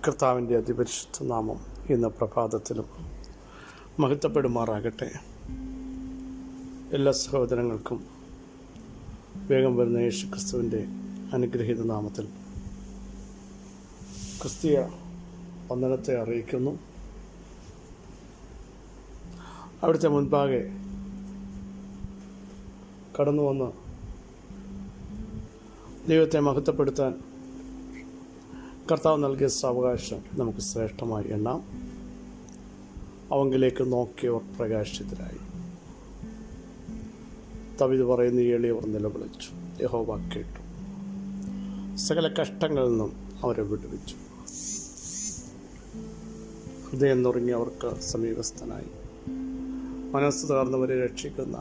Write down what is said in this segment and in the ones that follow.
കർത്താവിൻ്റെ അതിപരിശുദ്ധ നാമം ഇന്ന് പ്രഭാതത്തിലും മഹത്വപ്പെടുമാറാകട്ടെ. എല്ലാ സഹോദരങ്ങൾക്കും വേഗം വരുന്ന യേശു ക്രിസ്തുവിൻ്റെ അനുഗ്രഹീത നാമത്തിൽ ക്രിസ്തീയ വന്ദനത്തെ അറിയിക്കുന്നു. അവിടുത്തെ മുൻപാകെ കടന്നു വന്ന് ദൈവത്തെ മഹത്വപ്പെടുത്താൻ കർത്താവ് നൽകിയ സാവകാശം നമുക്ക് ശ്രേഷ്ഠമായി എണ്ണാം. അവങ്കിലേക്ക് നോക്കിയവർ പ്രകാശിതരായി. ദാവീദ് പറയുന്ന എളിയവർ നിലവിളിച്ചു, യഹോവ കേട്ടു, സകല കഷ്ടങ്ങളിൽ നിന്നും അവരെ വിടുവിച്ചു. ഹൃദയം നുറുങ്ങിയവർക്ക് സമീപസ്ഥനായി, മനസ്സ് തകർന്നവരെ രക്ഷിക്കുന്ന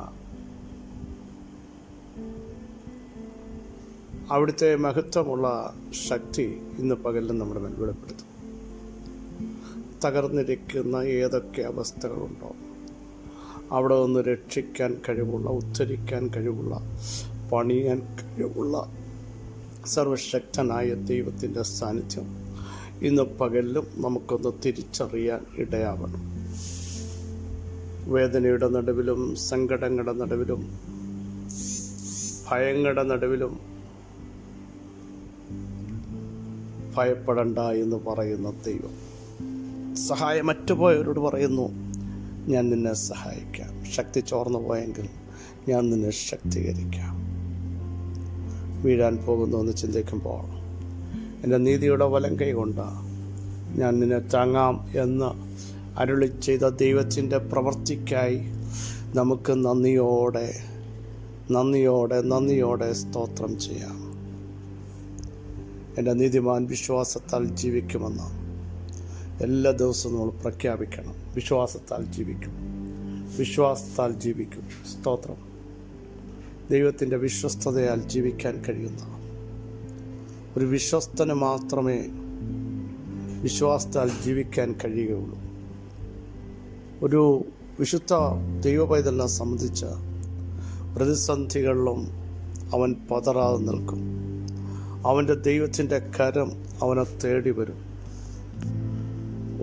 അവിടുത്തെ മഹത്വമുള്ള ശക്തി ഇന്ന് പകലിലും നമ്മുടെ മേൽ വെളിപ്പെടുത്തും. തകർന്നിരിക്കുന്ന ഏതൊക്കെ അവസ്ഥകളുണ്ടോ അവിടെ നിന്ന് രക്ഷിക്കാൻ കഴിവുള്ള, ഉദ്ധരിക്കാൻ കഴിവുള്ള, പണിയാൻ കഴിവുള്ള സർവശക്തനായ ദൈവത്തിൻ്റെ സാന്നിധ്യം ഇന്ന് പകലിലും നമുക്കൊന്ന് തിരിച്ചറിയാൻ ഇടയാവണം. വേദനയുടെ നടുവിലും, സങ്കടങ്ങളുടെ നടുവിലും, ഭയങ്ങളുടെ നടുവിലും ഭയപ്പെടണ്ട എന്ന് പറയുന്ന ദൈവം സഹായം മറ്റുപോയവരോട് പറയുന്നു, ഞാൻ നിന്നെ സഹായിക്കാം. ശക്തി ചോർന്നു പോയെങ്കിൽ ഞാൻ നിന്നെ ശക്തീകരിക്കാം. വീഴാൻ പോകുന്നു എന്ന് ചിന്തിക്കുമ്പോൾ എൻ്റെ നീതിയുടെ വലം കൈ കൊണ്ട് ഞാൻ നിന്നെ താങ്ങാം എന്ന് അരുളി ചെയ്ത ദൈവത്തിൻ്റെ പ്രവൃത്തിക്കായി നമുക്ക് നന്ദിയോടെ സ്തോത്രം ചെയ്യാം. എൻ്റെ നീതിമാൻ വിശ്വാസത്താൽ ജീവിക്കുമെന്ന് എല്ലാ ദിവസവും നമ്മൾ പ്രഖ്യാപിക്കണം. വിശ്വാസത്താൽ ജീവിക്കും. സ്തോത്രം. ദൈവത്തിൻ്റെ വിശ്വസ്തതയാൽ ജീവിക്കാൻ കഴിയുന്ന ഒരു വിശ്വസ്തന് മാത്രമേ വിശ്വാസത്താൽ ജീവിക്കാൻ കഴിയുകയുള്ളൂ. ഒരു വിശുദ്ധ ദൈവപൈതലിനെ സംബന്ധിച്ച പ്രതിസന്ധികളിലും അവൻ പതറാതെ നിൽക്കും. അവൻ്റെ ദൈവത്തിൻ്റെ കരം അവനെ തേടി വരും.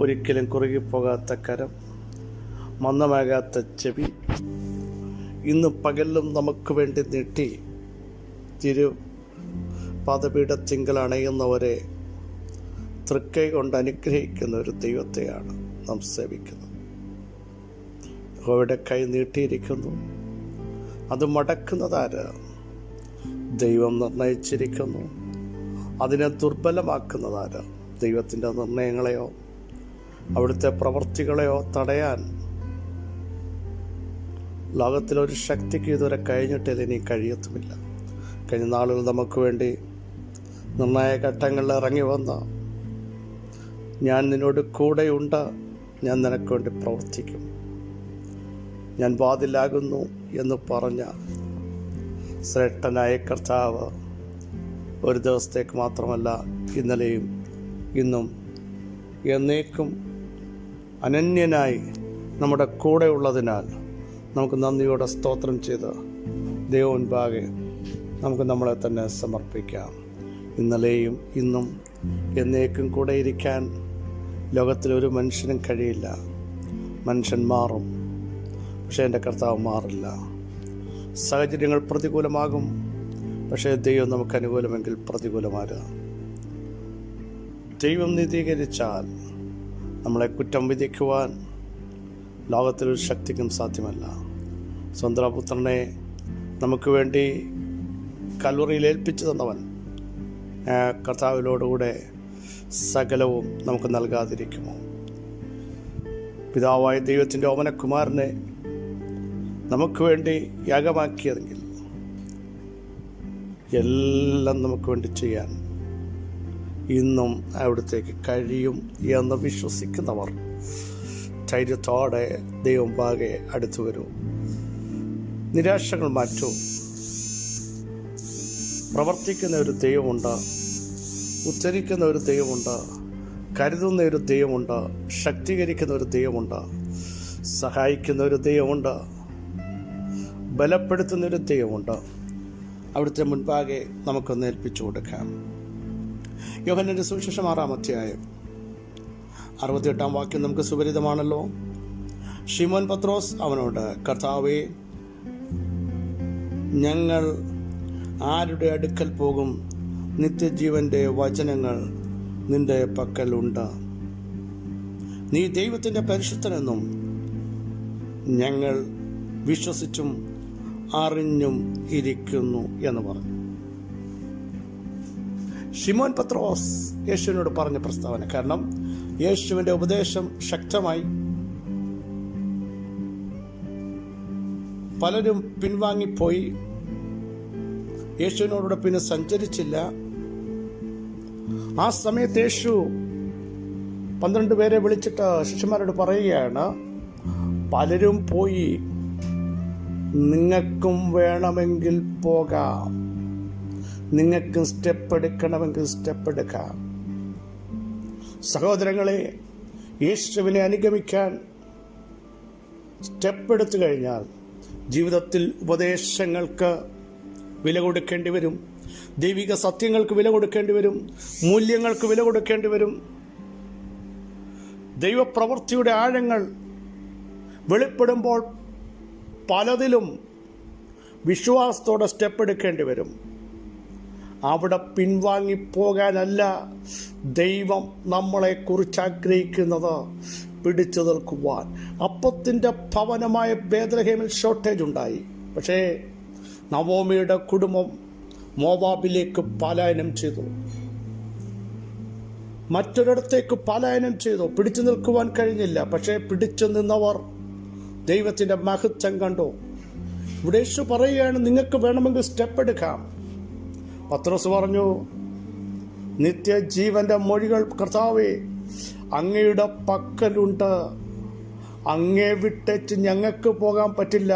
ഒരിക്കലും കുറുകിപ്പോകാത്ത കരം, മന്ദമാകാത്ത ചെവി ഇന്ന് പകലിലും നമുക്ക് വേണ്ടി നീട്ടി പാദപീഠത്തിങ്കൽ അണയുന്നവരെ തൃക്കൈ കൊണ്ട് അനുഗ്രഹിക്കുന്ന ഒരു ദൈവത്തെയാണ് നാം സേവിക്കുന്നത്. യഹോവയുടെ കൈ നീട്ടിയിരിക്കുന്നു, അത് മടക്കുന്നതാര്? ദൈവം നിർണയിച്ചിരിക്കുന്നു. അതിനെ ദുർബലമാക്കുന്നതാര്? ദൈവത്തിൻ്റെ നിർണയങ്ങളെയോ അവിടുത്തെ പ്രവൃത്തികളെയോ തടയാൻ ലോകത്തിലൊരു ശക്തിക്ക് ഇതുവരെ കഴിഞ്ഞിട്ടില്ല, ഇനി കഴിയത്തുമില്ല. കഴിഞ്ഞ നാളുകൾ നമുക്ക് വേണ്ടി നിർണായക ഘട്ടങ്ങളിൽ ഇറങ്ങി വന്ന ഞാൻ നിന്നോട് കൂടെയുണ്ട്, ഞാൻ നിനക്ക് വേണ്ടി പ്രവർത്തിക്കും, ഞാൻ വാതിലാകുന്നു എന്ന് പറഞ്ഞ ശ്രേഷ്ഠനായ കർത്താവ് ഒരു ദിവസത്തേക്ക് മാത്രമല്ല, ഇന്നലെയും ഇന്നും എന്നേക്കും അനന്യനായി നമ്മുടെ കൂടെ ഉള്ളതിനാൽ നമുക്ക് നന്ദിയോടെ സ്തോത്രം ചെയ്ത് ദൈവം മുൻപാകെ നമുക്ക് നമ്മളെ തന്നെ സമർപ്പിക്കാം. ഇന്നലെയും ഇന്നും എന്നേക്കും കൂടെ ഇരിക്കാൻ ലോകത്തിലൊരു മനുഷ്യനും കഴിയില്ല. മനുഷ്യൻ മാറും, പക്ഷേ എൻ്റെ കർത്താവ് മാറില്ല. സാഹചര്യങ്ങൾ പ്രതികൂലമാകും, പക്ഷേ ദൈവം നമുക്ക് അനുകൂലമെങ്കിൽ പ്രതികൂലമാകുക. ദൈവം നീതീകരിച്ചാൽ നമ്മളെ കുറ്റം വിധിക്കുവാൻ ലോകത്തിലൊരു ശക്തിക്കും സാധ്യമല്ല. സ്വന്തം പുത്രനെ നമുക്ക് വേണ്ടി കൽവറിയിൽ ഏൽപ്പിച്ചു തന്നവൻ കർത്താവിനോടുകൂടെ സകലവും നമുക്ക് നൽകാതിരിക്കുമോ? പിതാവായ ദൈവത്തിൻ്റെ ഓമനകുമാരനെ നമുക്ക് വേണ്ടി യാഗമാക്കിയതെങ്കിൽ എല്ലാം നമുക്ക് വേണ്ടി ചെയ്യാൻ ഇന്നും അവിടത്തേക്ക് കഴിയും എന്ന് വിശ്വസിക്കുന്നവർ ധൈര്യത്തോടെ ദൈവം പാകെ അടുത്തു വരൂ. നിരാശകൾ മാറ്റൂ. പ്രവർത്തിക്കുന്ന ഒരു ദൈവമുണ്ട്, ഉച്ചരിക്കുന്ന ഒരു ദൈവമുണ്ട്, കരുതുന്ന ഒരു ദൈവമുണ്ട്, ശക്തീകരിക്കുന്ന ഒരു ദൈവമുണ്ട്, സഹായിക്കുന്ന ഒരു ദൈവമുണ്ട്, ബലപ്പെടുത്തുന്നൊരു ദൈവമുണ്ട്. അവിടുത്തെ മുൻപാകെ നമുക്കൊന്ന് ഏൽപ്പിച്ചു കൊടുക്കാം. യോഹന്നാന്റെ സുവിശേഷം 6-ാം അധ്യായം 68 വാക്യം നമുക്ക് സുപരിതമാണല്ലോ. ശിമോൻ പത്രോസ് അവനോട്, കർത്താവേ, ഞങ്ങൾ ആരുടെ അടുക്കൽ പോകും? നിത്യജീവന്റെ വചനങ്ങൾ നിന്റെ പക്കലുണ്ട്. നീ ദൈവത്തിൻ്റെ പരിശുദ്ധനെന്നും ഞങ്ങൾ വിശ്വസിച്ചും അറിഞ്ഞും ഇരിക്കുന്നു എന്ന് പറഞ്ഞു. ശിമോൻ പത്രോസ് യേശുവിനോട് പറഞ്ഞ പ്രസ്താവന. കാരണം യേശുവിൻ്റെ ഉപദേശം ശക്തമായി. പലരും പിൻവാങ്ങിപ്പോയി, യേശുവിനോടുകൂടെ പിന്നെ സഞ്ചരിച്ചില്ല. ആ സമയത്ത് യേശു 12 പേരെ വിളിച്ചിട്ട് ശിഷ്യന്മാരോട് പറയുകയാണ്, പലരും പോയി, നിങ്ങൾക്കും വേണമെങ്കിൽ പോകാം, നിങ്ങൾക്കും സ്റ്റെപ്പ് എടുക്കണമെങ്കിൽ സ്റ്റെപ്പ് എടുക്കാം. സഹോദരങ്ങളെ, യേശുവിനെ അനുഗമിക്കാൻ സ്റ്റെപ്പ് എടുത്തു കഴിഞ്ഞാൽ ജീവിതത്തിൽ ഉപദേശങ്ങൾക്ക് വില കൊടുക്കേണ്ടി വരും, ദൈവിക സത്യങ്ങൾക്ക് വില കൊടുക്കേണ്ടി വരും, മൂല്യങ്ങൾക്ക് വില കൊടുക്കേണ്ടി വരും. ദൈവപ്രവൃത്തിയുടെ ആഴങ്ങൾ വെളിപ്പെടുമ്പോൾ പലതിലും വിശ്വാസത്തോടെ സ്റ്റെപ്പ് എടുക്കേണ്ടി വരും. അവിടെ പിൻവാങ്ങിപ്പോകാനല്ല ദൈവം നമ്മളെക്കുറിച്ച് ആഗ്രഹിക്കുന്നത്, പിടിച്ചു നിൽക്കുവാൻ. അപ്പത്തിൻ്റെ ഭവനമായ ബേത്ലഹേമിൽ ഷോർട്ടേജ് ഉണ്ടായി. പക്ഷേ നവോമിയുടെ കുടുംബം മോവാബിലേക്ക് പലായനം ചെയ്തു, മറ്റൊരിടത്തേക്ക് പലായനം ചെയ്തു. പിടിച്ചു നിൽക്കുവാൻ കഴിഞ്ഞില്ല. പക്ഷേ പിടിച്ചു നിന്നവർ ദൈവത്തിൻ്റെ മഹത്വം കണ്ടു. ഇവിടെ യേശു പറയുകയാണ്, നിങ്ങൾക്ക് വേണമെങ്കിൽ സ്റ്റെപ്പ് എടുക്കാം. പത്രോസ് പറഞ്ഞു, നിത്യജീവന്റെ മൊഴികൾ കർത്താവേ അങ്ങയുടെ പക്കലുണ്ട്, അങ്ങേ വിട്ടേച്ച് ഞങ്ങൾക്ക് പോകാൻ പറ്റില്ല.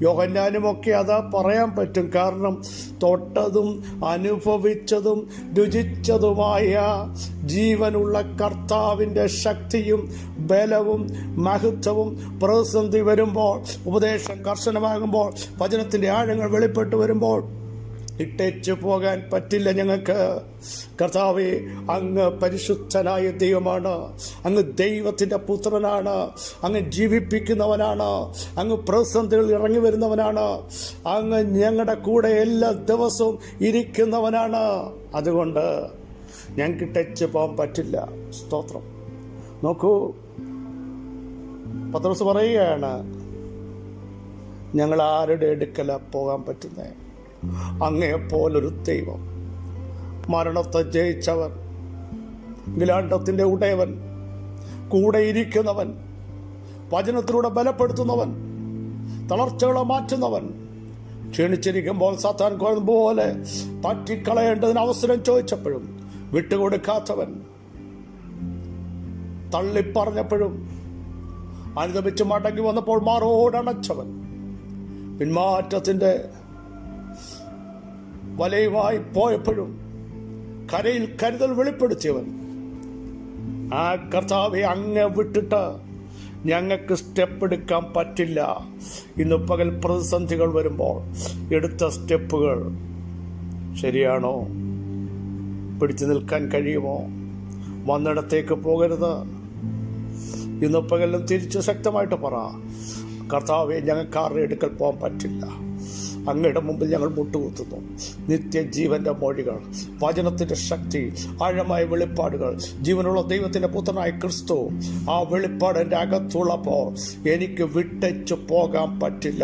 യോഹന്നാനുമൊക്കെ അതാ പറയാൻ പറ്റും. കാരണം തൊട്ടതും അനുഭവിച്ചതും രുചിച്ചതുമായ ജീവനുള്ള കർത്താവിൻ്റെ ശക്തിയും ബലവും മഹത്വവും പ്രതിസന്ധി വരുമ്പോൾ, ഉപദേശം കർശനമാകുമ്പോൾ, വചനത്തിൻ്റെ ആഴങ്ങൾ വെളിപ്പെട്ട് വരുമ്പോൾ ഇട്ടേച്ചു പോകാൻ പറ്റില്ല ഞങ്ങൾക്ക്. കർത്താവേ, അങ്ങ് പരിശുദ്ധനായ ദൈവമാണ്, അങ്ങ് ദൈവത്തിൻ്റെ പുത്രനാണ്, അങ്ങ് ജീവിപ്പിക്കുന്നവനാണ്, അങ്ങ് പ്രതിസന്ധികളിൽ ഇറങ്ങി വരുന്നവനാണ്, അങ്ങ് ഞങ്ങളുടെ കൂടെ എല്ലാ ദിവസവും ഇരിക്കുന്നവനാണ്. അതുകൊണ്ട് ഞങ്ങൾക്ക് ഇട്ടേച്ചു പോകാൻ പറ്റില്ല. സ്തോത്രം. നോക്കൂ, പത്രോസ് പറയുകയാണ്, ഞങ്ങൾ ആരുടെ അടുക്കല പോകാൻ പറ്റുന്നത്? അങ്ങയെപ്പോലൊരു ദൈവം, മരണത്തെ ജയിച്ചവൻ, ഗിലാണ്ടത്തിൻ്റെ ഉടയവൻ, കൂടെ ഇരിക്കുന്നവൻ, വചനത്തിലൂടെ ബലപ്പെടുത്തുന്നവൻ, തളർച്ചകളെ മാറ്റുന്നവൻ, ക്ഷീണിച്ചിരിക്കുമ്പോൾ സാത്താൻ പോലെ പറ്റിക്കളയേണ്ടതിന് അവസരം ചോദിച്ചപ്പോഴും വിട്ടുകൊടുക്കാത്തവൻ, തള്ളിപ്പറഞ്ഞപ്പോഴും അനുദപിച്ച് മടങ്ങി വന്നപ്പോൾ മാറോടണച്ചവൻ, പിന്മാറ്റത്തിൻ്റെ വലയുമായി പോയപ്പോഴും കരയിൽ കരുതൽ വെളിപ്പെടുത്തിയവൻ, ആ കർത്താവെ അങ്ങ് വിട്ടിട്ട് ഞങ്ങൾക്ക് സ്റ്റെപ്പ് എടുക്കാൻ പറ്റില്ല. ഇന്ന് പകൽ പ്രതിസന്ധികൾ വരുമ്പോൾ എടുത്ത സ്റ്റെപ്പുകൾ ശരിയാണോ? പിടിച്ചു നിൽക്കാൻ കഴിയുമോ? വന്നിടത്തേക്ക് പോകരുത്. ഇന്ന് പകലും തിരിച്ച് ശക്തമായിട്ട് പറ, കർത്താവെ ഞങ്ങൾക്ക് ആരുടെ അടുക്കൽ പോകാൻ പറ്റില്ല, അങ്ങയുടെ മുമ്പിൽ ഞങ്ങൾ മുട്ടുകുത്തുന്നു. നിത്യജീവന്റെ മൊഴികൾ, വചനത്തിന്റെ ശക്തി, ആഴമായ വെളിപ്പാടുകൾ, ജീവനുള്ള ദൈവത്തിന്റെ പുത്രനായ ക്രിസ്തു, ആ വെളിപ്പാട് എൻ്റെ അകത്തുള്ളപ്പോൾ എനിക്ക് വിട്ടേച്ചു പോകാൻ പറ്റില്ല.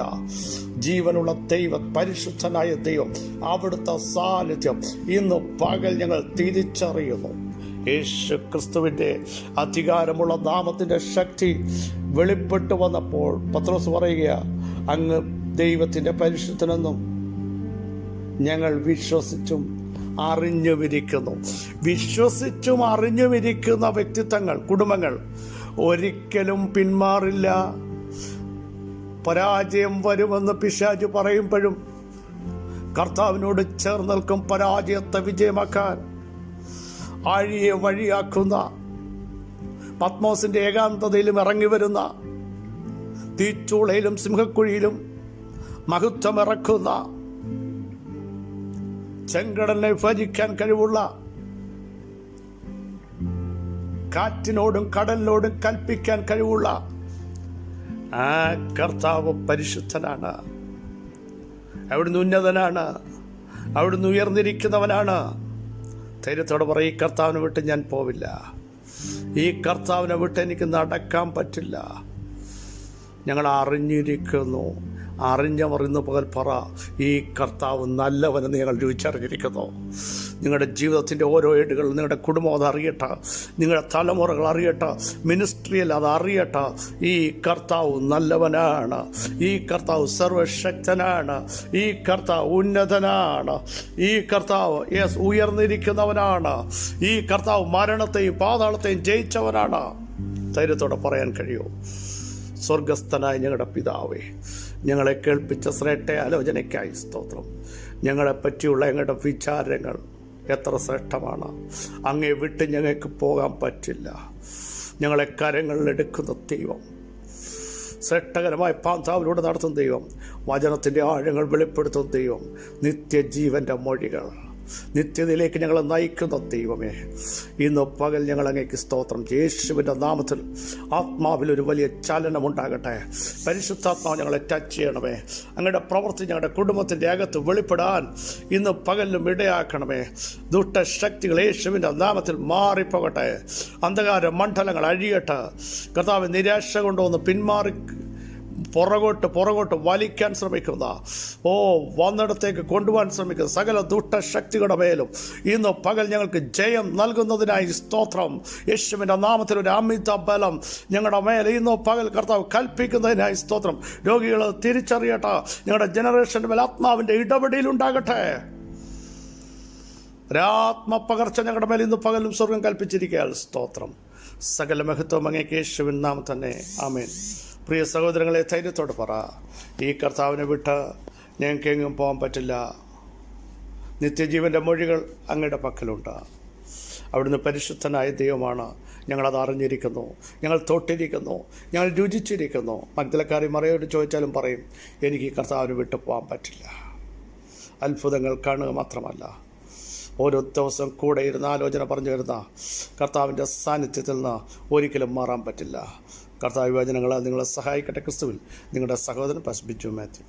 ജീവനുള്ള ദൈവം, പരിശുദ്ധനായ ദൈവം, അവിടുത്തെ സാന്നിധ്യം ഇന്ന് പകൽ ഞങ്ങൾ തിരിച്ചറിയുന്നു. യേശു ക്രിസ്തുവിൻ്റെ അധികാരമുള്ള നാമത്തിൻ്റെ ശക്തി വെളിപ്പെട്ടു വന്നപ്പോൾ പത്രോസ് പറയുക, അങ്ങ് ദൈവത്തിൻ്റെ പരിശുദ്ധനെന്നും ഞങ്ങൾ വിശ്വസിച്ചും അറിഞ്ഞുമിരിക്കുന്നു. വിശ്വസിച്ചും അറിഞ്ഞുമിരിക്കുന്ന വ്യക്തിത്വങ്ങൾ, കുടുംബങ്ങൾ ഒരിക്കലും പിന്മാറില്ല. പരാജയം വരുമെന്ന് പിശാച് പറയുമ്പോഴും കർത്താവിനോട് ചേർന്ന് നിൽക്കും. പരാജയത്തെ വിജയമാക്കാൻ ആഴിയെ വഴിയാക്കുന്ന, പത്മോസിന്റെ ഏകാന്തതയിലും ഇറങ്ങി വരുന്ന, തീച്ചൂളയിലും സിംഹക്കുഴിയിലും മഹത്വമിറക്കുന്ന, ചെങ്കടലിനെ വിഭജിക്കാൻ കഴിവുള്ള കാറ്റിനോടും കടലിനോടും കൽപ്പിക്കാൻ കഴിവുള്ള ആ കർത്താവ് പരിശുദ്ധനാണ്. അവിടുന്ന് ഉന്നതനാണ്, അവിടുന്ന് ഉയർന്നിരിക്കുന്നവനാണ്. ധൈര്യത്തോടെ പറയും, ഈ കർത്താവിനെ വിട്ട് ഞാൻ പോവില്ല, ഈ കർത്താവിനെ വിട്ട് എനിക്ക് നടക്കാൻ പറ്റില്ല. ഞങ്ങൾ അറിഞ്ഞിരിക്കുന്നു, അറിഞ്ഞവർ ഇന്ന് പകൽ പറ, ഈ കർത്താവ് നല്ലവനെന്ന് ഞങ്ങൾ രുചിച്ചറിഞ്ഞിരിക്കുന്നു. നിങ്ങളുടെ ജീവിതത്തിൻ്റെ ഓരോ ഏടുകൾ, നിങ്ങളുടെ കുടുംബം അത് അറിയട്ടെ, നിങ്ങളുടെ തലമുറകൾ അറിയട്ടെ, മിനിസ്ട്രിയിൽ അത് അറിയട്ടെ. ഈ കർത്താവ് നല്ലവനാണ്, ഈ കർത്താവ് സർവശക്തനാണ്, ഈ കർത്താവ് ഉന്നതനാണ്, ഈ കർത്താവ് ഉയർന്നിരിക്കുന്നവനാണ്, ഈ കർത്താവ് മരണത്തെയും പാതാളത്തെയും ജയിച്ചവനാണ്. ധൈര്യത്തോടെ പറയാൻ കഴിയുമോ? സ്വർഗസ്ഥനായ ഞങ്ങളുടെ പിതാവേ, ഞങ്ങളെ കേൾപ്പിച്ച ശ്രേഷ്ഠ ആലോചനയ്ക്കായി സ്തോത്രം. ഞങ്ങളെപ്പറ്റിയുള്ള ഞങ്ങളുടെ വിചാരങ്ങൾ എത്ര ശ്രേഷ്ഠമാണ്. അങ്ങേ വിട്ട് ഞങ്ങൾക്ക് പോകാൻ പറ്റില്ല. ഞങ്ങളെ കരങ്ങളിലെടുക്കുന്ന ദൈവം, ശ്രേഷ്ഠകരമായ പാന്താവിലൂടെ നടത്തുന്ന ദൈവം, വചനത്തിൻ്റെ ആഴങ്ങൾ വെളിപ്പെടുത്തുന്ന ദൈവം, നിത്യജീവൻ്റെ മൊഴികൾ നിത്യതയിലേക്ക് ഞങ്ങളെ നയിക്കുന്ന ദൈവമേ, ഇന്ന് പകൽ ഞങ്ങൾ അങ്ങേക്ക് സ്തോത്രം. യേശുവിൻ്റെ നാമത്തിൽ ആത്മാവിലൊരു വലിയ ചലനമുണ്ടാകട്ടെ. പരിശുദ്ധാത്മാവ് ഞങ്ങളെ ടച്ച് ചെയ്യണമേ. അങ്ങയുടെ പ്രവൃത്തി ഞങ്ങളുടെ കുടുംബത്തിൻ്റെ അകത്ത് വെളിപ്പെടാൻ ഇന്ന് പകലിലും ഇടയാക്കണമേ. ദുഷ്ടശക്തികൾ യേശുവിൻ്റെ നാമത്തിൽ മാറിപ്പോകട്ടെ. അന്ധകാര മണ്ഡലങ്ങൾ അഴിയട്ടെ. കർത്താവ് നിരാശ കൊണ്ടുവന്ന് പിന്മാറി പുറകോട്ട് വലിക്കാൻ ശ്രമിക്കുന്ന, വന്നിടത്തേക്ക് കൊണ്ടുപോകാൻ ശ്രമിക്കുന്ന സകല ദുഷ്ടശക്തികളുടെ മേലും ഇന്ന് പകൽ ഞങ്ങൾക്ക് ജയം നൽകുന്നതിനായി സ്തോത്രം. യേശുവിൻ്റെ നാമത്തിൽ ഒരു അമിത ബലം ഞങ്ങളുടെ മേലെ ഇന്ന് പകൽ കർത്താവ് കൽപ്പിക്കുന്നതിനായി സ്തോത്രം. രോഗികൾ തിരിച്ചറിയട്ടെ. ഞങ്ങളുടെ ജനറേഷൻ്റെ മേൽ ആത്മാവിൻ്റെ ഇടപെടലുണ്ടാകട്ടെ. ഒരാത്മപകർച്ച ഞങ്ങളുടെ മേൽ ഇന്ന് പകലും സ്വർഗം കൽപ്പിച്ചിരിക്കുകയാൽ സ്തോത്രം. സകല മഹത്വം അങ്ങേക്ക് യേശുവിൻ നാമം തന്നെ. ആമേൻ. പ്രിയ സഹോദരങ്ങളെ, ധൈര്യത്തോടെ പറ, ഈ കർത്താവിനെ വിട്ട് ഞങ്ങൾക്ക് എങ്ങും പോകാൻ പറ്റില്ല. നിത്യജീവൻ്റെ മൊഴികൾ അങ്ങയുടെ പക്കലുണ്ട്. അവിടുന്ന് പരിശുദ്ധനായ ദൈവമാണ്. ഞങ്ങളത് അറിഞ്ഞിരിക്കുന്നു, ഞങ്ങൾ തൊട്ടിരിക്കുന്നു, ഞങ്ങൾ രുചിച്ചിരിക്കുന്നു. മഗ്ദലക്കാരി മറിയോട് ചോദിച്ചാലും പറയും, എനിക്ക് ഈ കർത്താവിനെ വിട്ട് പോകാൻ പറ്റില്ല. അത്ഭുതങ്ങൾ കാണുക മാത്രമല്ല, ഓരോ ദിവസം കൂടെ ഇരുന്ന് ആലോചന പറഞ്ഞു വരുന്ന കർത്താവിൻ്റെ സാന്നിധ്യത്തിൽ നിന്ന് ഒരിക്കലും മാറാൻ പറ്റില്ല. കർത്താവ് വചനങ്ങൾ നിങ്ങളെ സഹായിക്കട്ടെ. ക്രിസ്തുവിൽ നിങ്ങളുടെ സഹോദരൻ പാസ്റ്റർ ബിജു മാത്യു.